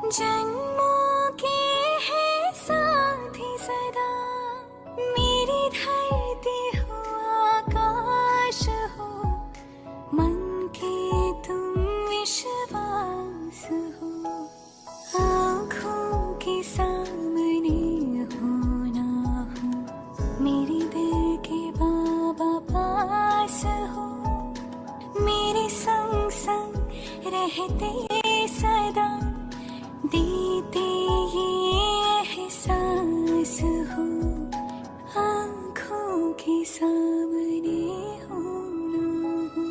जन्मों के है साथी सदा, मेरी धरती हो आकाश हो, मन के तुम विश्वास हो। आँखों के सामने हो ना हो, मेरे दिल के बाबा पास हो, मेरे संग संग रहते सदा, देते ये एहसास हो। आँखों के सामने हो ना हो।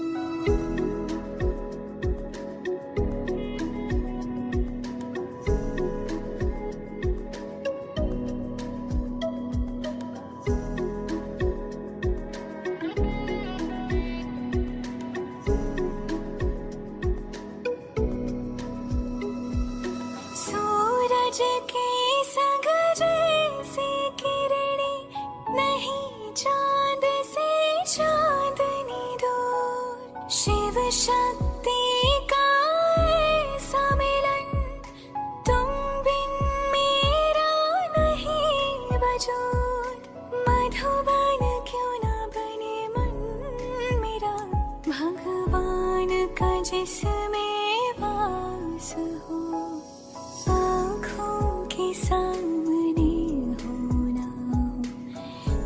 सूरज के संग जैसे किरणें, नहीं चांद से चांदनी दूर। शिव शक्ति का ऐसा मिलन, तुम बिन मेरा नहीं वजूद। मधुबन क्यों ना बने मन मेरा, भगवान का जिसमें वास हो। आँखों के सामने हो ना हो,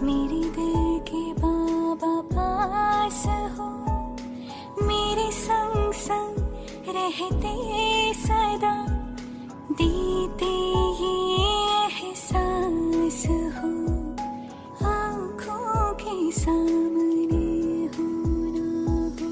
मेरे दिल के बाबा पास हो, मेरे संग संग रहते सदा, देते ये एहसास हो। आँखों के सामने हो ना हो।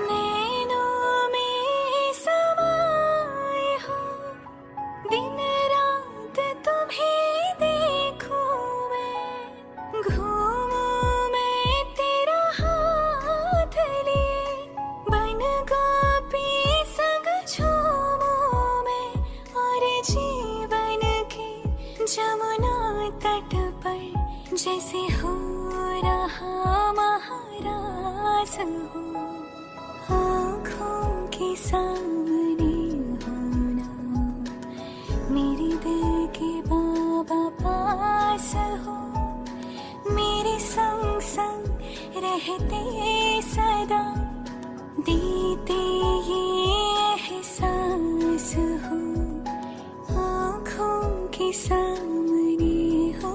नैनों में समाए हो, दिन रात तुम्हें देखूं मैं। घूमूं मैं तेरा हाथ लिए, बन गोपी संग झूमूं मैं। और जीवन के जमुना तट पर जैसे हो रहा महारास हो। आँखों के सामने हो ना हो, मेरे दिल के बाबा पास हो, मेरे संग संग रहते सदा, देते ये एहसास हो। आँखों के सामने हो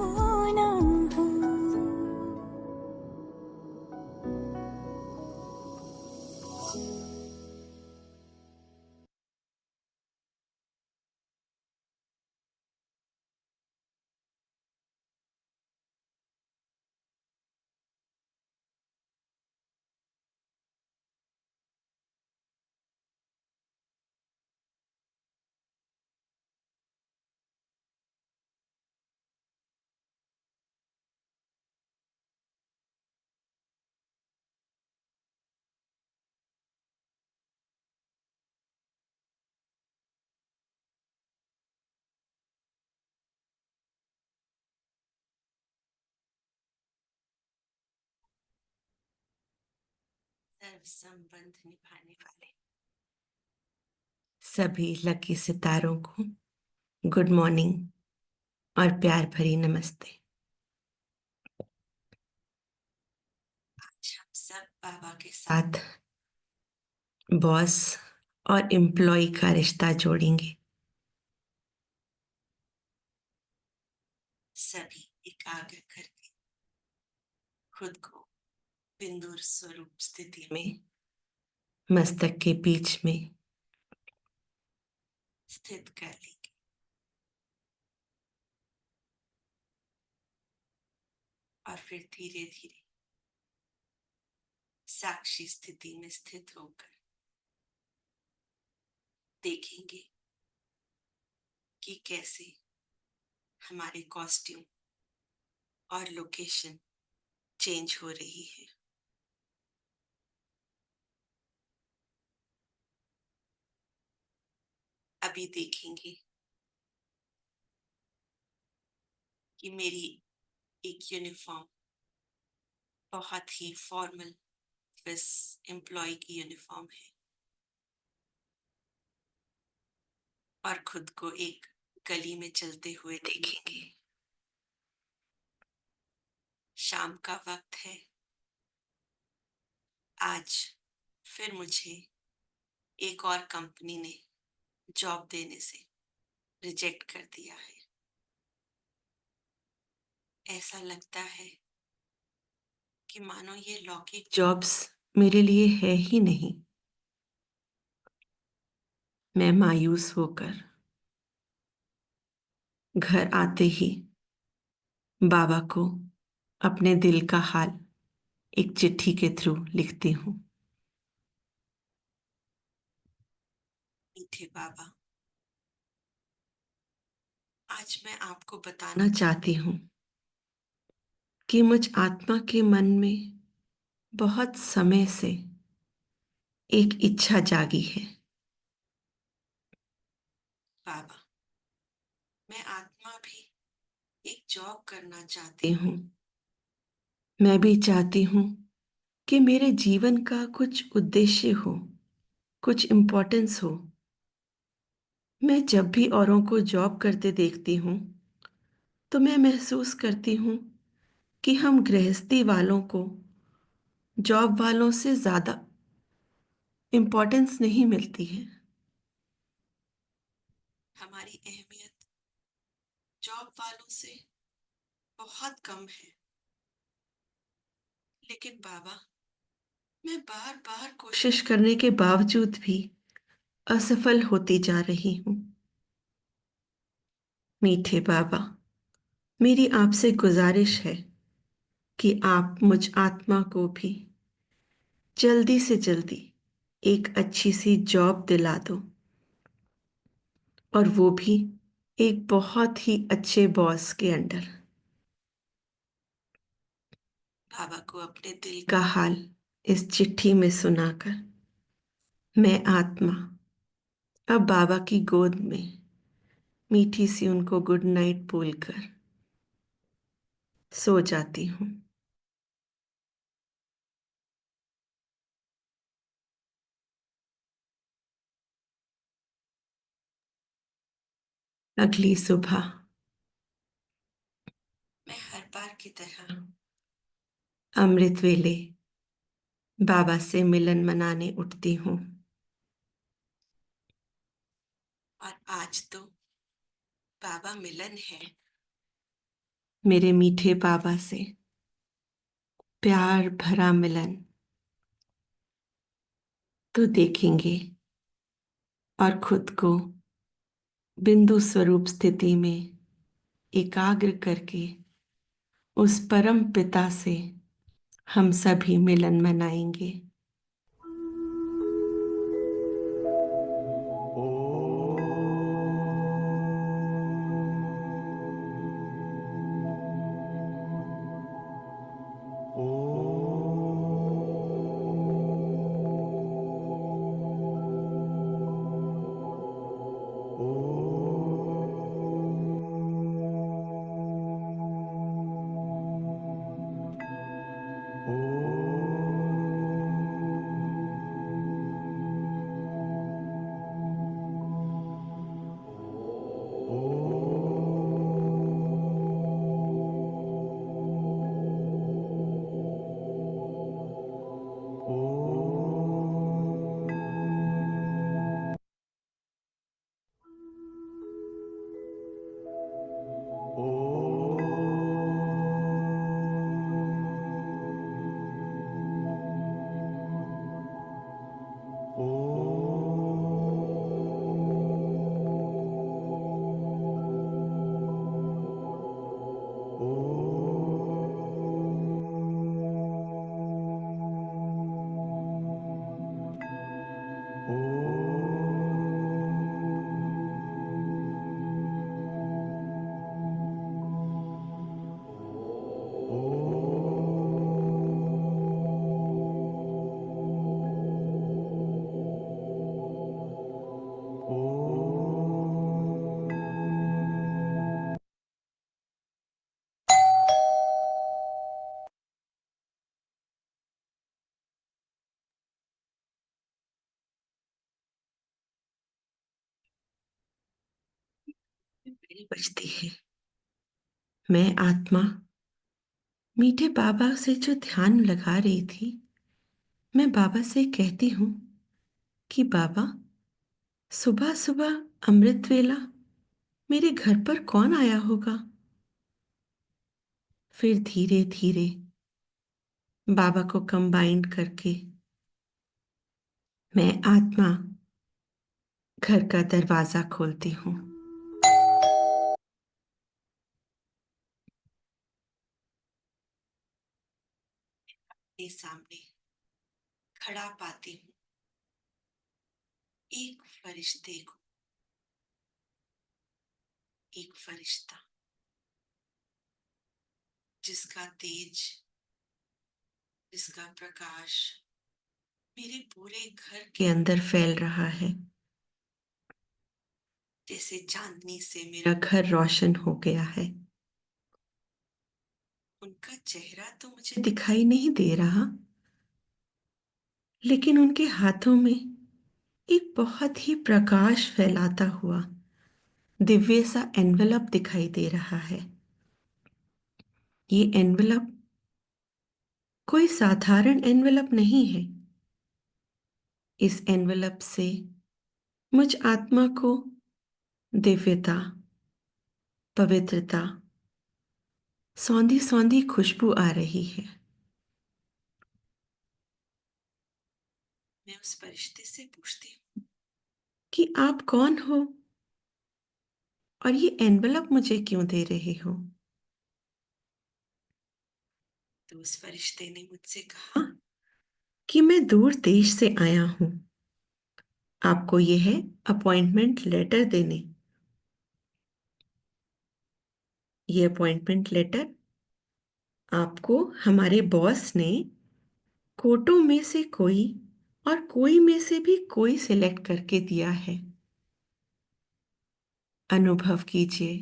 ना हो। सर्व संबंध निभाने वाले सभी लकी सितारों को गुड मॉर्निंग और प्यार भरी नमस्ते। आज हम सब बाबा के साथ बॉस और एम्प्लॉय का रिश्ता जोड़ेंगे। सभी एकाग्र करके खुद को बिंदु स्वरूप स्थिति में मस्तक के बीच में स्थित कर लेंगे और फिर धीरे धीरे साक्षी स्थिति में स्थित होकर देखेंगे कि कैसे हमारे कॉस्ट्यूम और लोकेशन चेंज हो रही है। अभी देखेंगे कि मेरी एक यूनिफॉर्म बहुत ही फॉर्मल ऑफिस एम्प्लॉय की यूनिफॉर्म है और खुद को एक गली में चलते हुए देखेंगे। शाम का वक्त है। आज फिर मुझे एक और कंपनी ने जॉब देने से रिजेक्ट कर दिया है। ऐसा लगता है कि मानो ये लौकिक जॉब्स मेरे लिए है ही नहीं। मैं मायूस होकर घर आते ही बाबा को अपने दिल का हाल एक चिट्ठी के थ्रू लिखती हूँ। मीठे बाबा, आज मैं आपको बताना चाहती हूँ कि मुझ आत्मा के मन में बहुत समय से एक इच्छा जागी है। बाबा, मैं आत्मा भी एक जॉब करना चाहती हूँ। मैं भी चाहती हूँ कि मेरे जीवन का कुछ उद्देश्य हो, कुछ इम्पोर्टेंस हो। मैं जब भी औरों को जॉब करते देखती हूँ तो मैं महसूस करती हूँ कि हम गृहस्थी वालों को जॉब वालों से ज़्यादा इम्पोर्टेंस नहीं मिलती है। हमारी अहमियत जॉब वालों से बहुत कम है। लेकिन बाबा, मैं बार बार कोशिश करने के बावजूद भी असफल होती जा रही हूँ। मीठे बाबा, मेरी आपसे गुजारिश है कि आप मुझ आत्मा को भी जल्दी से जल्दी एक अच्छी सी जॉब दिला दो, और वो भी एक बहुत ही अच्छे बॉस के अंडर। बाबा को अपने दिल का हाल इस चिट्ठी में सुनाकर मैं आत्मा अब बाबा की गोद में मीठी सी उनको गुड नाइट बोलकर सो जाती हूँ। अगली सुबह मैं हर बार की तरह अमृत वेले बाबा से मिलन मनाने उठती हूँ। और आज तो बाबा मिलन है। मेरे मीठे बाबा से प्यार भरा मिलन तो देखेंगे और खुद को बिंदु स्वरूप स्थिति में एकाग्र करके उस परम पिता से हम सभी मिलन मनाएंगे। बेल बजती है। मैं आत्मा मीठे बाबा से जो ध्यान लगा रही थी, मैं बाबा से कहती हूँ कि बाबा, सुबह सुबह अमृत वेला मेरे घर पर कौन आया होगा। फिर धीरे धीरे बाबा को कंबाइंड करके मैं आत्मा घर का दरवाजा खोलती हूँ। अपने सामने खड़ा पाती हूँ एक फरिश्ते को, एक फरिश्ता जिसका तेज, जिसका प्रकाश मेरे पूरे घर के अंदर फैल रहा है। जैसे चांदनी से मेरा घर रोशन हो गया है। उनका चेहरा तो मुझे दिखाई नहीं दे रहा, लेकिन उनके हाथों में एक बहुत ही प्रकाश फैलाता हुआ दिव्य सा एनवेलप दिखाई दे रहा है। ये एनवेलप कोई साधारण एनवेलप नहीं है। इस एनवेलप से मुझ आत्मा को दिव्यता, पवित्रता, सौंधी सौंधी खुशबू आ रही है। मैं उस फरिश्ते से पूछती हूँ कि आप कौन हो और ये एनवेलप मुझे क्यों दे रहे हो। तो उस फरिश्ते ने मुझसे कहा कि मैं दूर देश से आया हूं, आपको यह है अपॉइंटमेंट लेटर देने। ये अपॉइंटमेंट लेटर आपको हमारे बॉस ने कोटों में से कोई और कोई में से भी कोई सिलेक्ट करके दिया है। अनुभव कीजिए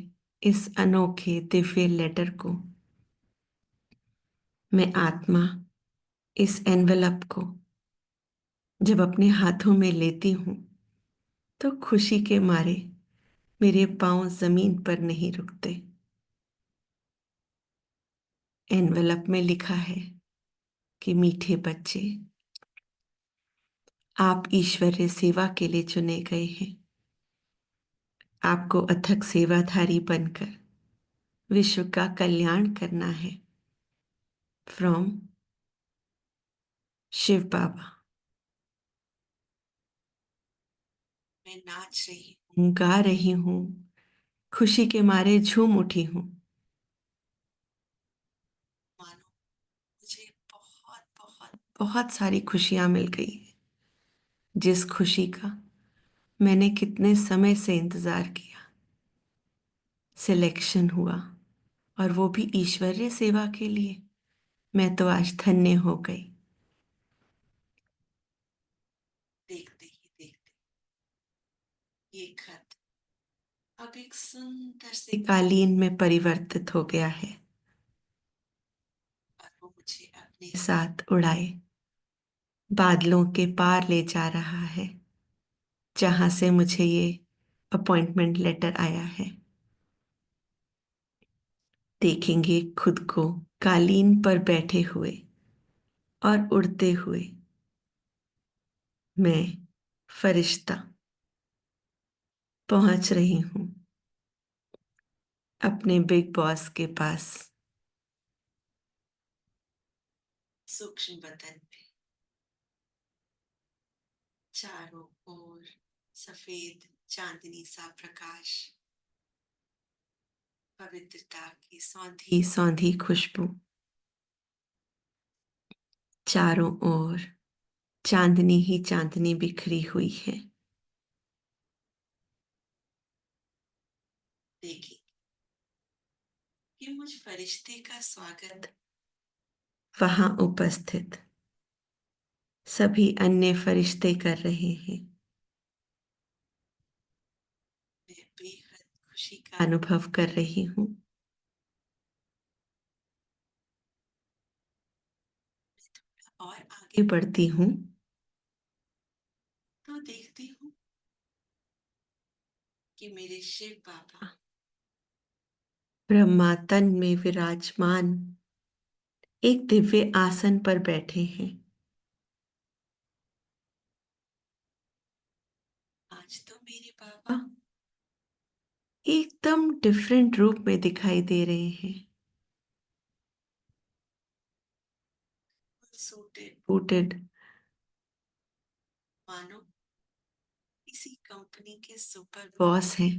इस अनोखे दिव्य लेटर को। मैं आत्मा इस एनवेलप को जब अपने हाथों में लेती हूं तो खुशी के मारे मेरे पांव जमीन पर नहीं रुकते। एनवेलप में लिखा है कि मीठे बच्चे, आप ईश्वरीय सेवा के लिए चुने गए हैं। आपको अथक सेवाधारी बनकर विश्व का कल्याण करना है। फ्रॉम शिव बाबा। मैं नाच रही हूँ, गा रही हूँ, खुशी के मारे झूम उठी हूँ। मानो मुझे बहुत बहुत बहुत सारी खुशियां मिल गई है, जिस खुशी का मैंने कितने समय से इंतजार किया। सिलेक्शन हुआ, और वो भी ईश्वरीय सेवा के लिए। मैं तो आज धन्य हो गई। देखते ही देखते ये खत अब एक सुंदर से कालीन में परिवर्तित हो गया है, और वो मुझे अपने साथ उड़ाए बादलों के पार ले जा रहा है, जहां से मुझे ये अपॉइंटमेंट लेटर आया है। देखेंगे खुद को कालीन पर बैठे हुए और उड़ते हुए। मैं फरिश्ता पहुंच रही हूं अपने बिग बॉस के पास। सूक्ष्म बदन में चारों ओर सफेद चांदनी सा प्रकाश, पवित्रता की सौंधी सौंधी खुशबू, चारों ओर चांदनी ही चांदनी बिखरी हुई है। देखिए कि मुझ फरिश्ते का स्वागत वहां उपस्थित सभी अन्य फरिश्ते कर रहे हैं। मैं बेहद खुशी का अनुभव कर रही हूँ। और आगे बढ़ती हूँ तो देखती हूँ कि मेरे शिव बाबा ब्रह्मा तन में विराजमान एक दिव्य आसन पर बैठे हैं। आज तो मेरे बाबा एकदम डिफरेंट रूप में दिखाई दे रहे हैं। सूटेड बूटेड, मानो किसी कंपनी के सुपर बॉस हैं।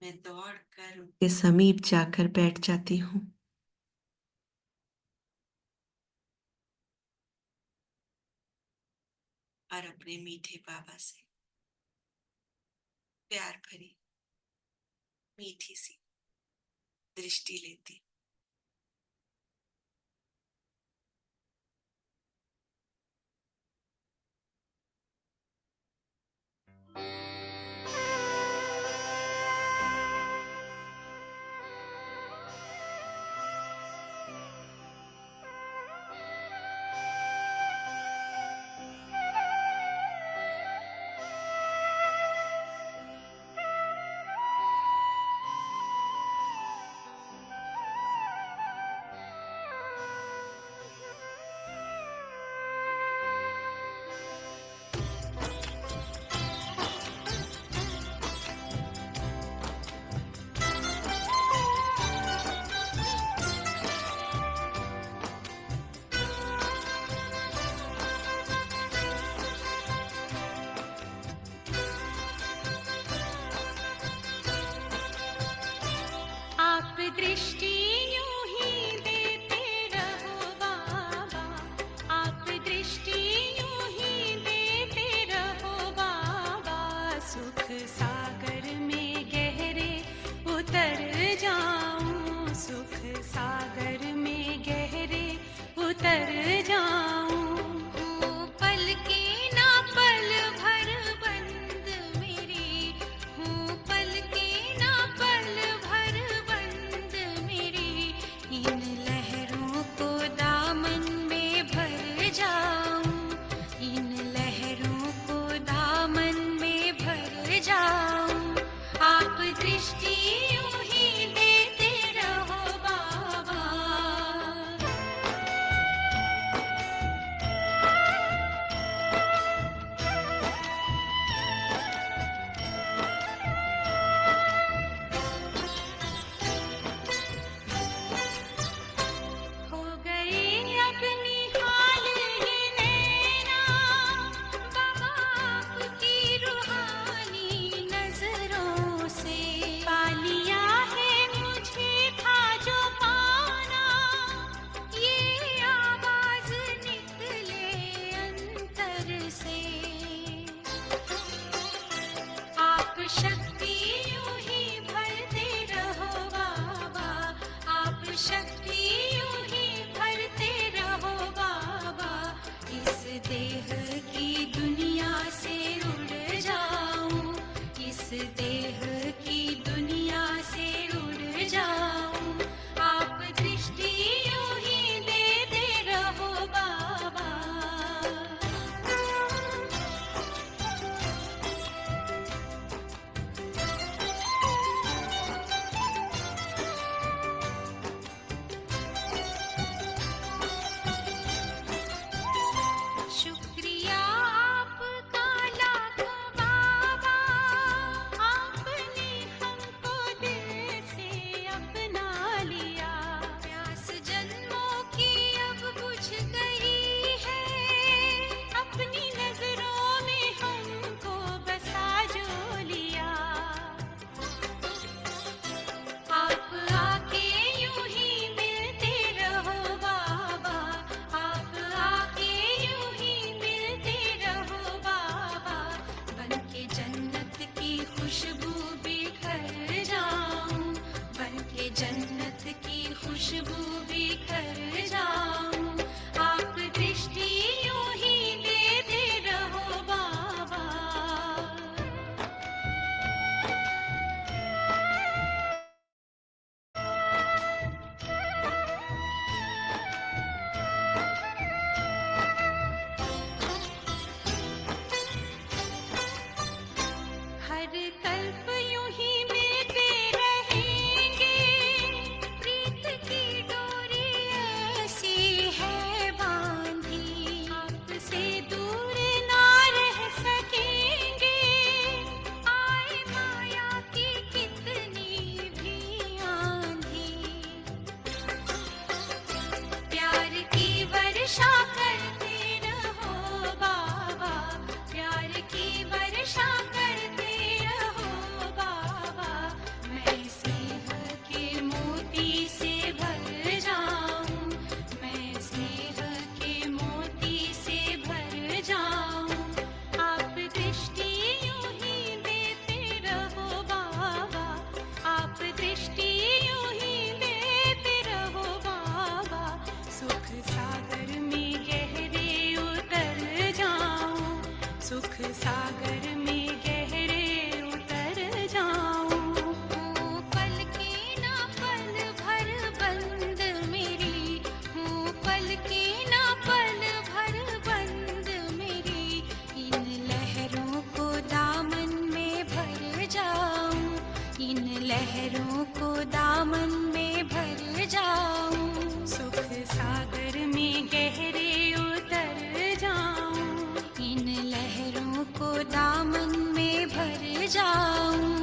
मैं दौड़ कर उनके समीप जाकर बैठ जाती हूँ और अपने मीठे बाबा से प्यार भरी मीठी सी दृष्टि लेती। सागर में गहरे उतर जाऊं। हूँ पल की ना पल भर बंद मेरी, हूँ पल की ना पल भर बंद मेरी। इन लहरों को दामन में भर जाऊं, इन लहरों को दामन में भर जाऊं। सुख सागर में गहरे उतर जाऊं, इन लहरों को दामन में भर जाऊं।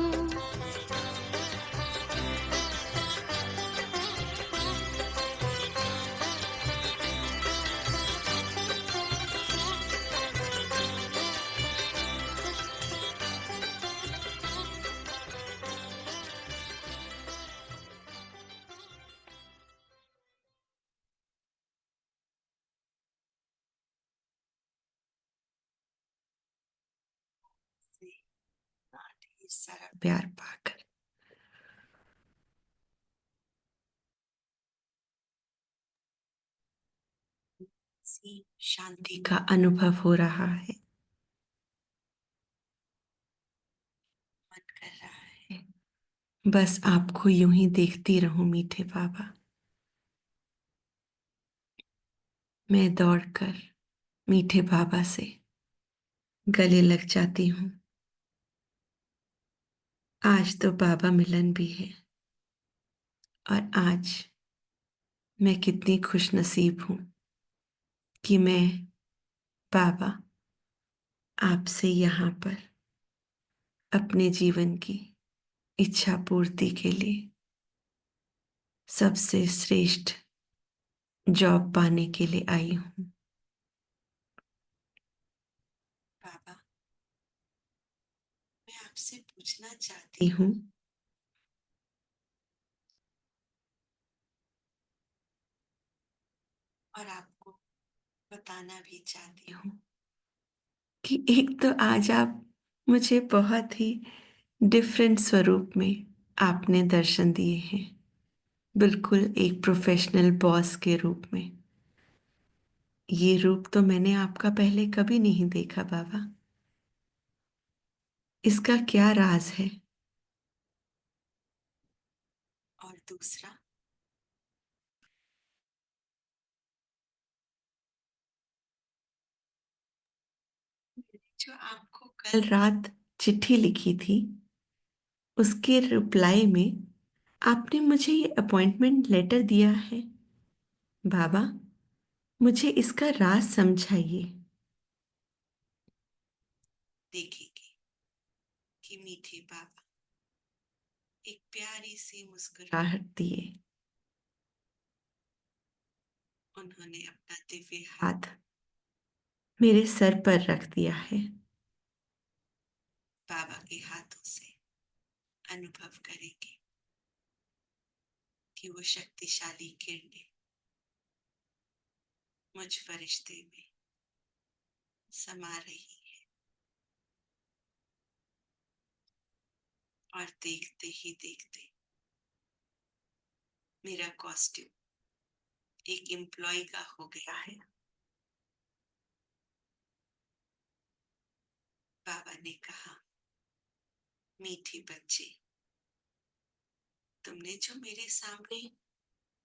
से इतना ढेर सारा प्यार पाकर सी शांति का अनुभव हो रहा है। मन कर रहा है बस आपको यूं ही देखती रहूं मीठे बाबा। मैं दौड़कर मीठे बाबा से गले लग जाती हूँ। आज तो बाबा मिलन भी है और आज मैं कितनी खुश नसीब हूँ कि मैं बाबा आपसे यहाँ पर अपने जीवन की इच्छा पूर्ति के लिए सबसे श्रेष्ठ जॉब पाने के लिए आई हूँ। बाबा, मैं आपसे पूछना चाहती हूँ और आपको बताना भी चाहती हूँ कि एक तो आज आप मुझे बहुत ही डिफरेंट स्वरूप में आपने दर्शन दिए हैं, बिल्कुल एक प्रोफेशनल बॉस के रूप में। ये रूप तो मैंने आपका पहले कभी नहीं देखा बाबा। इसका क्या राज है? और दूसरा, जो आपको कल रात चिट्ठी लिखी थी उसके रिप्लाई में आपने मुझे ये अपॉइंटमेंट लेटर दिया है। बाबा, मुझे इसका राज समझाइए। देखेंगे कि मीठे बाबा एक प्यारी सी मुस्कुराहट दिए, उन्होंने अपना दिव्य हाथ मेरे सर पर रख दिया है। बाबा के हाथों से अनुभव करेंगे कि वो शक्तिशाली किरणें मुझ फरिश्ते में समा रही है और देखते ही देखते मेरा कॉस्ट्यूम एक एम्प्लॉय का हो गया है। बाबा ने कहा, मीठी बच्चे, तुमने जो मेरे सामने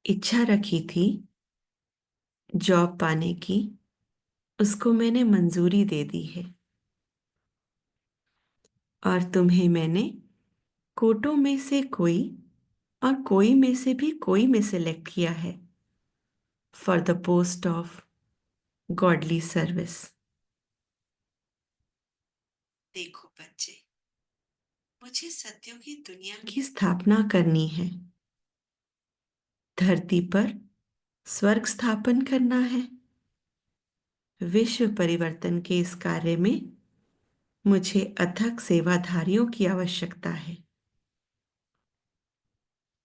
इच्छा रखी थी जॉब पाने की, उसको मैंने मंजूरी दे दी है और तुम्हें मैंने कोटों में से कोई और कोई में से भी कोई में सेलेक्ट किया है for the post of godly service. देखो बच्चे, मुझे सत्यों की दुनिया की स्थापना करनी है, धरती पर स्वर्ग स्थापन करना है। विश्व परिवर्तन के इस कार्य में मुझे अथक सेवाधारियों की आवश्यकता है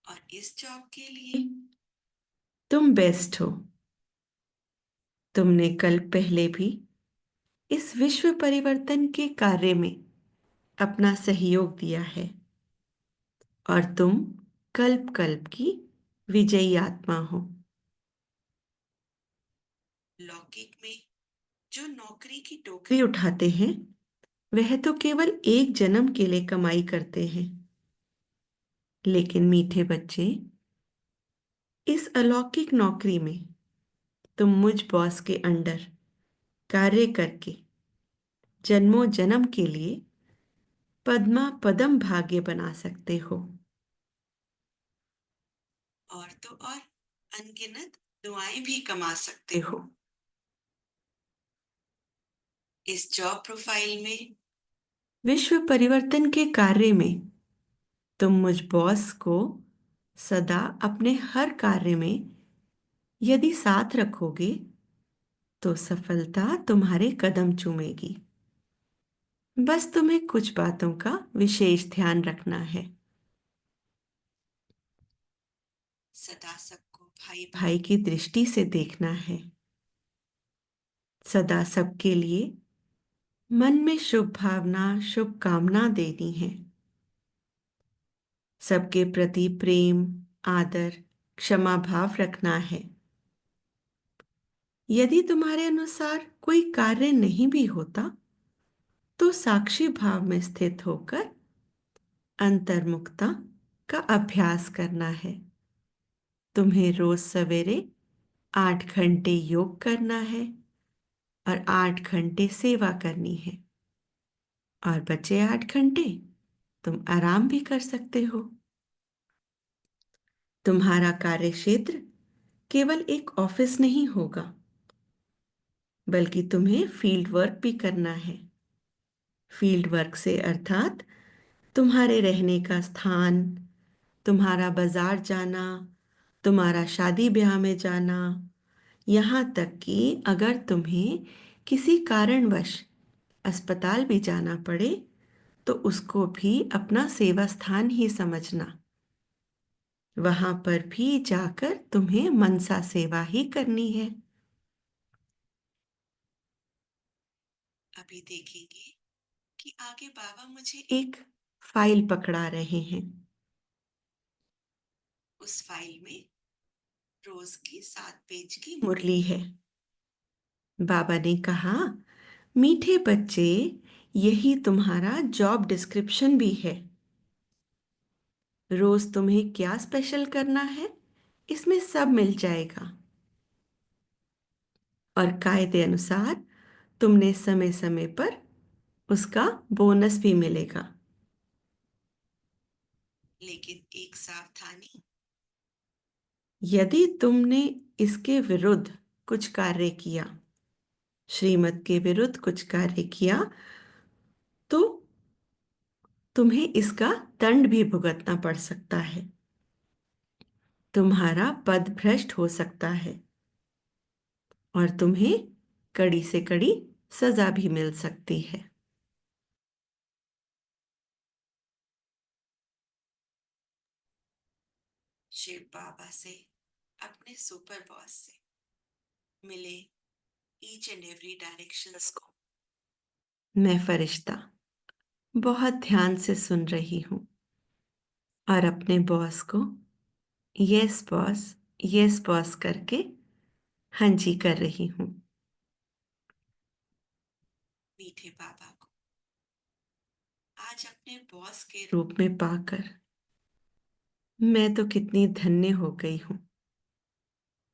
और इस जॉब के लिए तुम बेस्ट हो। तुमने कल पहले भी इस विश्व परिवर्तन के कार्य में अपना सहयोग दिया है और तुम कल्प कल्प की विजयी आत्मा हो। लौकिक में जो नौकरी की टोकरी उठाते हैं वह तो केवल एक जन्म के लिए कमाई करते हैं। लेकिन मीठे बच्चे, इस अलौकिक नौकरी में तुम मुझ बॉस के अंडर कार्य करके जन्मों जन्म के लिए पद्मा पदम भाग्य बना सकते हो। और तो और अनगिनत दुआएं भी कमा सकते हो। इस जॉब प्रोफाइल में विश्व परिवर्तन के कार्य में तुम मुझ बॉस को सदा अपने हर कार्य में यदि साथ रखोगे तो सफलता तुम्हारे कदम चूमेगी। बस तुम्हें कुछ बातों का विशेष ध्यान रखना है। सदा सबको भाई भाई की दृष्टि से देखना है। सदा सबके लिए मन में शुभ भावना शुभ कामना देनी है। सबके प्रति प्रेम आदर क्षमा भाव रखना है। यदि तुम्हारे अनुसार कोई कार्य नहीं भी होता तो साक्षी भाव में स्थित होकर अंतर्मुखता का अभ्यास करना है। तुम्हें रोज सवेरे 8 घंटे योग करना है और 8 घंटे सेवा करनी है। और बचे 8 घंटे तुम आराम भी कर सकते हो। तुम्हारा कार्य क्षेत्र केवल एक ऑफिस नहीं होगा, बल्कि तुम्हें फील्ड वर्क भी करना है। फील्ड वर्क से अर्थात तुम्हारे रहने का स्थान, तुम्हारा बाजार जाना, तुम्हारा शादी ब्याह में जाना, यहाँ तक कि अगर तुम्हें किसी कारणवश अस्पताल भी जाना पड़े तो उसको भी अपना सेवा स्थान ही समझना। वहां पर भी जाकर तुम्हें मनसा सेवा ही करनी है। अभी देखेंगे कि आगे बाबा मुझे एक फाइल पकड़ा रहे हैं। उस फाइल में रोज की 7 पेज की मुरली है। बाबा ने कहा, मीठे बच्चे, यही तुम्हारा जॉब डिस्क्रिप्शन भी है। रोज तुम्हें क्या स्पेशल करना है इसमें सब मिल जाएगा। और कायदे अनुसार तुमने समय समय पर उसका बोनस भी मिलेगा। लेकिन एक सावधानी, यदि तुमने इसके विरुद्ध कुछ कार्य किया, श्रीमत के विरुद्ध कुछ कार्य किया, तो तुम्हें इसका दंड भी भुगतना पड़ सकता है। तुम्हारा पद भ्रष्ट हो सकता है और तुम्हें कड़ी से कड़ी सजा भी मिल सकती है। शिव बाबा से अपने सुपर बॉस से मिले ईच एंड एवरी डायरेक्शंस को मैं फरिश्ता बहुत ध्यान से सुन रही हूं और अपने बॉस को यस बॉस करके हाँ जी कर रही हूं। मीठे बाबा को आज अपने बॉस के रूप में पाकर मैं तो कितनी धन्य हो गई हूं।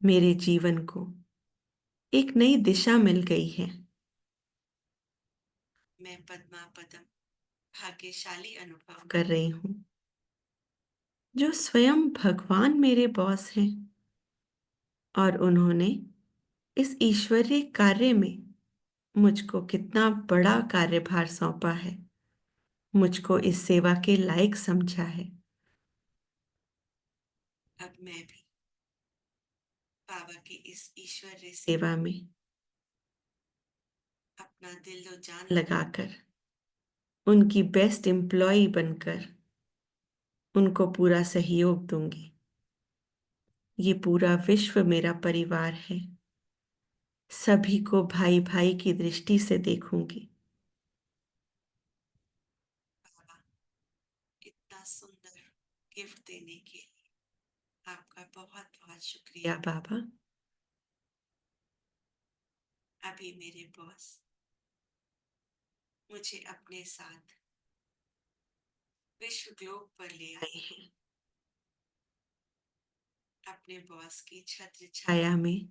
मेरे जीवन को एक नई दिशा मिल गई है। मैं पद्मा पदम भाग्यशाली अनुभव कर रही हूं। जो स्वयं भगवान मेरे बॉस हैं और उन्होंने इस ईश्वरीय कार्य में मुझको कितना बड़ा कार्यभार सौंपा है, मुझको इस सेवा के लायक समझा है। अब मैं भी बाबा की इस ईश्वरीय सेवा में अपना दिल और जान लगाकर उनकी बेस्ट एम्प्लॉय बनकर उनको पूरा सहयोग दूंगी। ये पूरा विश्व मेरा परिवार है। सभी को भाई भाई की दृष्टि से देखूंगी। बाबा, इतना सुंदर गिफ्ट देने के लिए आपका बहुत बहुत शुक्रिया बाबा। अभी मेरे बॉस मुझे अपने साथ विश्व ग्लोब पर ले आए हैं। अपने बॉस की छत्र छाया में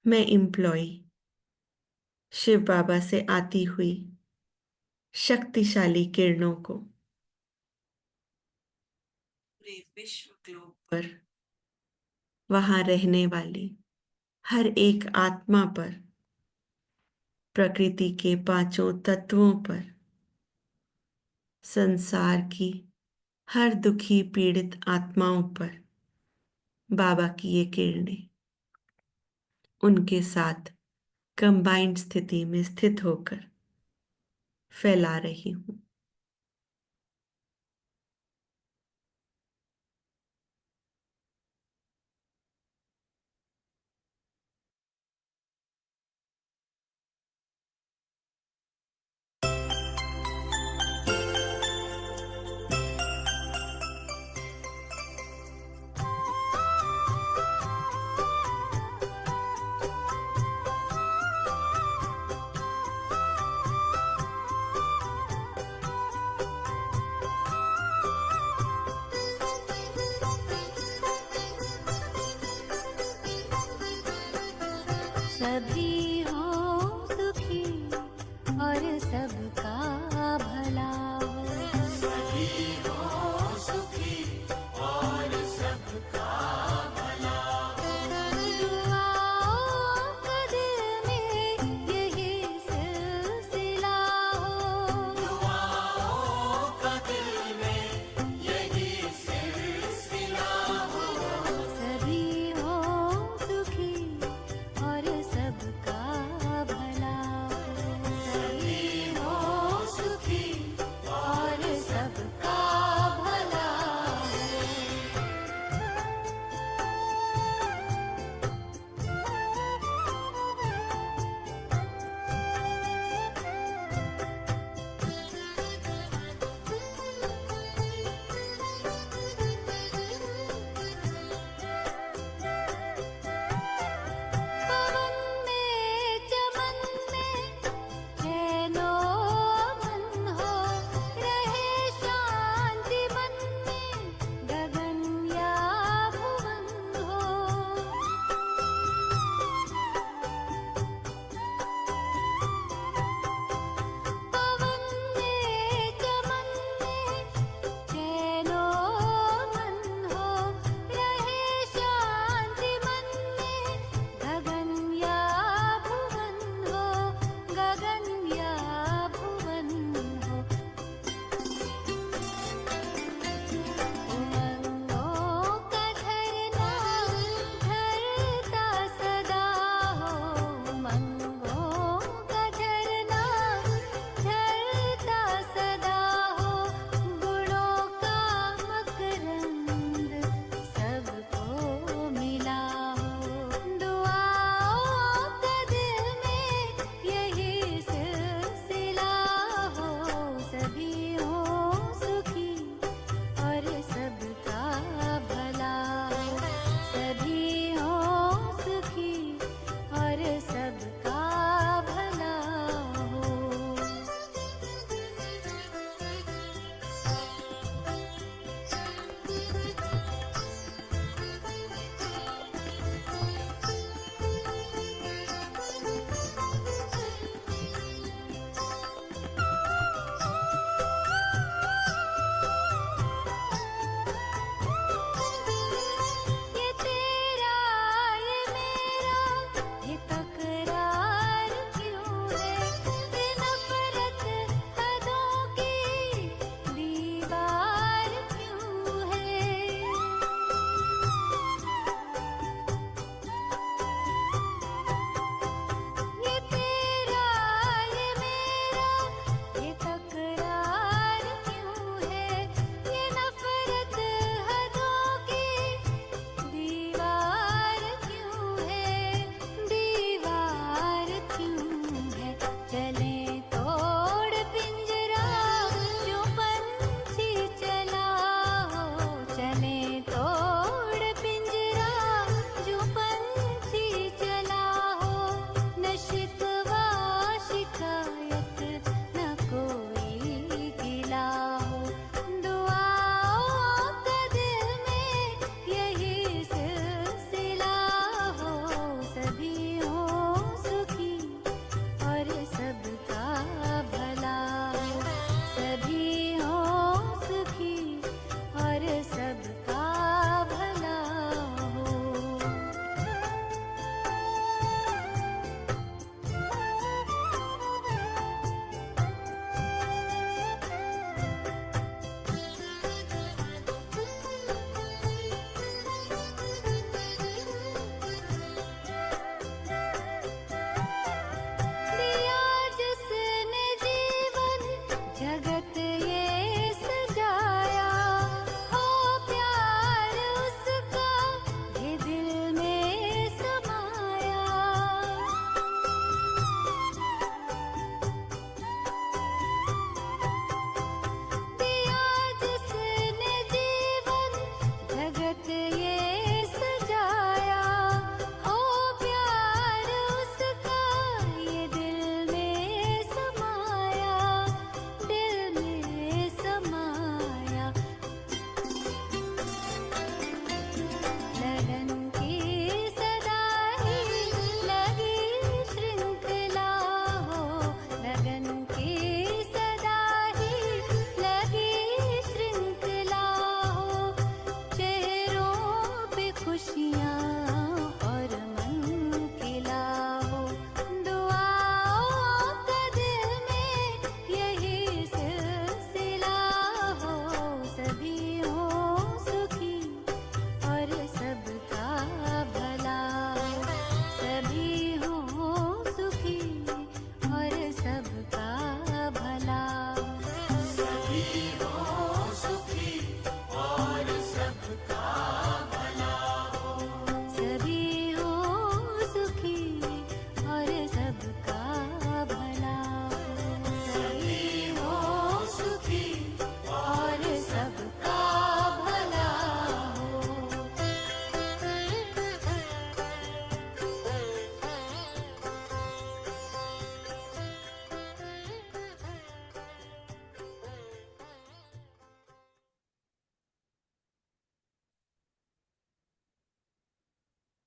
मैं एम्प्लॉय शिव बाबा से आती हुई शक्तिशाली किरणों को पूरे विश्व ग्लोब पर वहां रहने वाली हर एक आत्मा पर, प्रकृति के पांचों तत्वों पर, संसार की हर दुखी पीड़ित आत्माओं पर बाबा की ये किरणें उनके साथ कंबाइंड स्थिति में स्थित होकर फैला रही हूं। सभी हो सुखी और सबका भला हो। सभी हो सुखी और सबका भला हो। दुआओं का दिल में यही सिलसिला हो। दुआओं का दिल में यही सिलसिला हो। सभी हो सुखी और सबका भला हो। सभी हो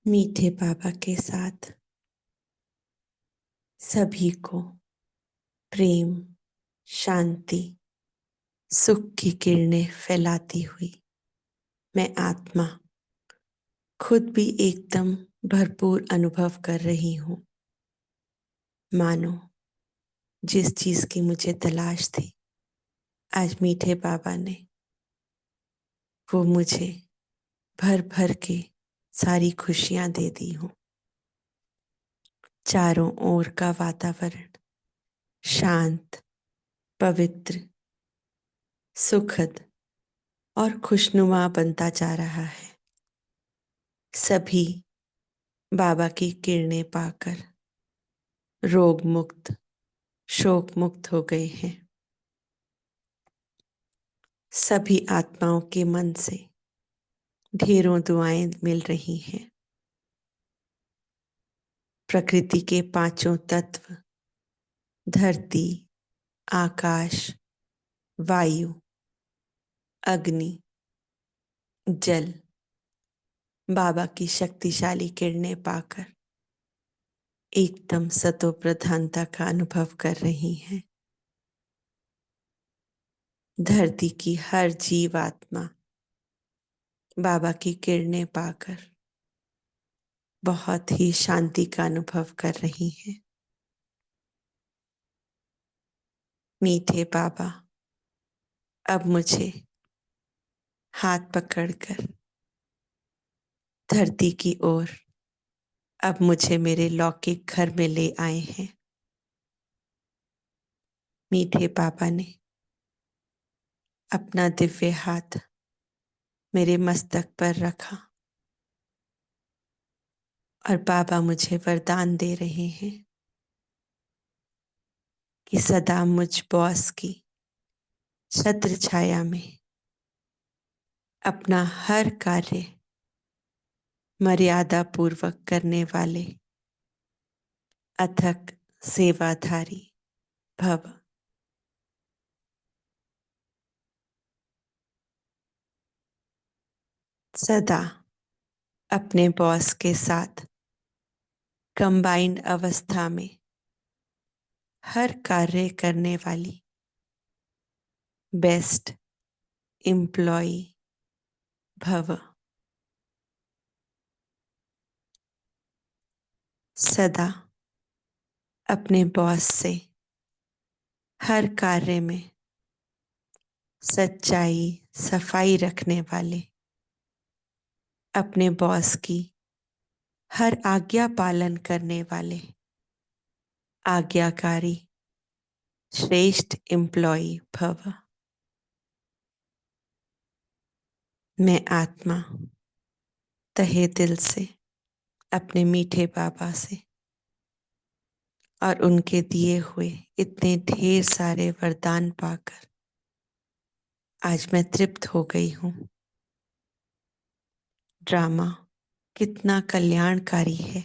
मीठे बाबा के साथ सभी को प्रेम, शांति, सुख की किरणें फैलाती हुई मैं आत्मा खुद भी एकदम भरपूर अनुभव कर रही हूँ। मानो जिस चीज की मुझे तलाश थी, आज मीठे बाबा ने वो मुझे भर भर के सारी खुशियां दे दी हूँ। चारों ओर का वातावरण शांत, पवित्र, सुखद और खुशनुमा बनता जा रहा है। सभी बाबा की किरणें पाकर रोग मुक्त, शोक मुक्त हो गए हैं। सभी आत्माओं के मन से ढेरों दुआएं मिल रही हैं। प्रकृति के पांचों तत्व, धरती, आकाश, वायु, अग्नि, जल, बाबा की शक्तिशाली किरणें पाकर एकदम सतो प्रधानता का अनुभव कर रही हैं। धरती की हर जीवात्मा बाबा की किरणें पाकर बहुत ही शांति का अनुभव कर रही हैं। मीठे बाबा अब मुझे हाथ पकड़कर धरती की ओर अब मुझे मेरे लौकिक घर में ले आए हैं। मीठे बाबा ने अपना दिव्य हाथ मेरे मस्तक पर रखा और बाबा मुझे वरदान दे रहे हैं कि सदा मुझ बॉस की छत्र छाया में अपना हर कार्य मर्यादा पूर्वक करने वाले अथक सेवाधारी भव। सदा अपने बॉस के साथ कंबाइंड अवस्था में हर कार्य करने वाली बेस्ट एम्प्लॉई भव। सदा अपने बॉस से हर कार्य में सच्चाई, सफाई रखने वाले, अपने बॉस की हर आज्ञा पालन करने वाले आज्ञाकारी श्रेष्ठ एम्प्लॉई भव। मैं आत्मा तहे दिल से अपने मीठे बाबा से और उनके दिए हुए इतने ढेर सारे वरदान पाकर आज मैं तृप्त हो गई हूँ। ड्रामा कितना कल्याणकारी है।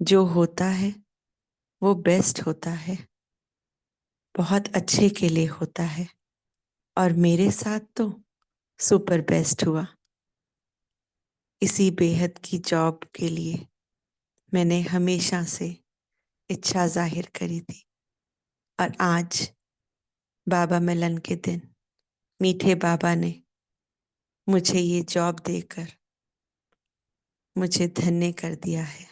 जो होता है वो बेस्ट होता है, बहुत अच्छे के लिए होता है और मेरे साथ तो सुपर बेस्ट हुआ। इसी बेहद की जॉब के लिए मैंने हमेशा से इच्छा जाहिर करी थी और आज बाबा मिलन के दिन मीठे बाबा ने मुझे ये जॉब देकर मुझे धन्य कर दिया है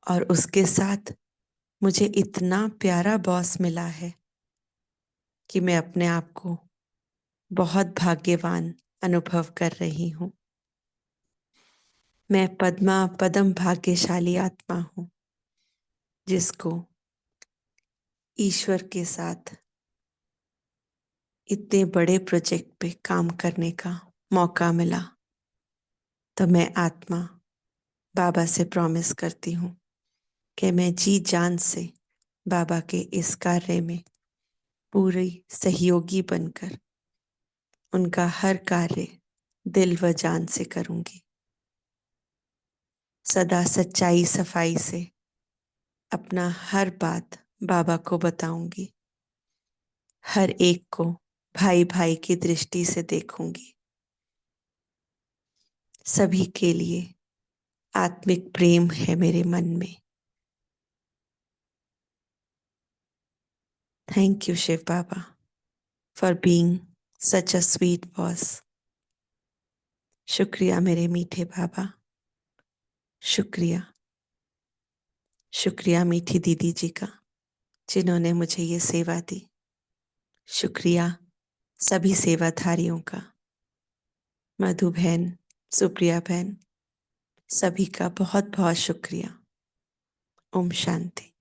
और उसके साथ मुझे इतना प्यारा बॉस मिला है कि मैं अपने आप को बहुत भाग्यवान अनुभव कर रही हूँ। मैं पदम भाग्यशाली आत्मा हूँ जिसको ईश्वर के साथ इतने बड़े प्रोजेक्ट पे काम करने का मौका मिला। तो मैं आत्मा बाबा से प्रॉमिस करती हूँ कि मैं जी जान से बाबा के इस कार्य में पूरी सहयोगी बनकर उनका हर कार्य दिल व जान से करूंगी। सदा सच्चाई सफाई से अपना हर बात बाबा को बताऊंगी। हर एक को भाई भाई की दृष्टि से देखूंगी। सभी के लिए आत्मिक प्रेम है मेरे मन में। Thank you Shiv Baba for being such a sweet boss. शुक्रिया मेरे मीठे बाबा। शुक्रिया। शुक्रिया मीठी दीदी जी का, जिन्होंने मुझे ये सेवा दी। शुक्रिया सभी सेवाधारियों का, मधु बहन, सुप्रिया बहन, सभी का बहुत बहुत शुक्रिया। ओम शांति।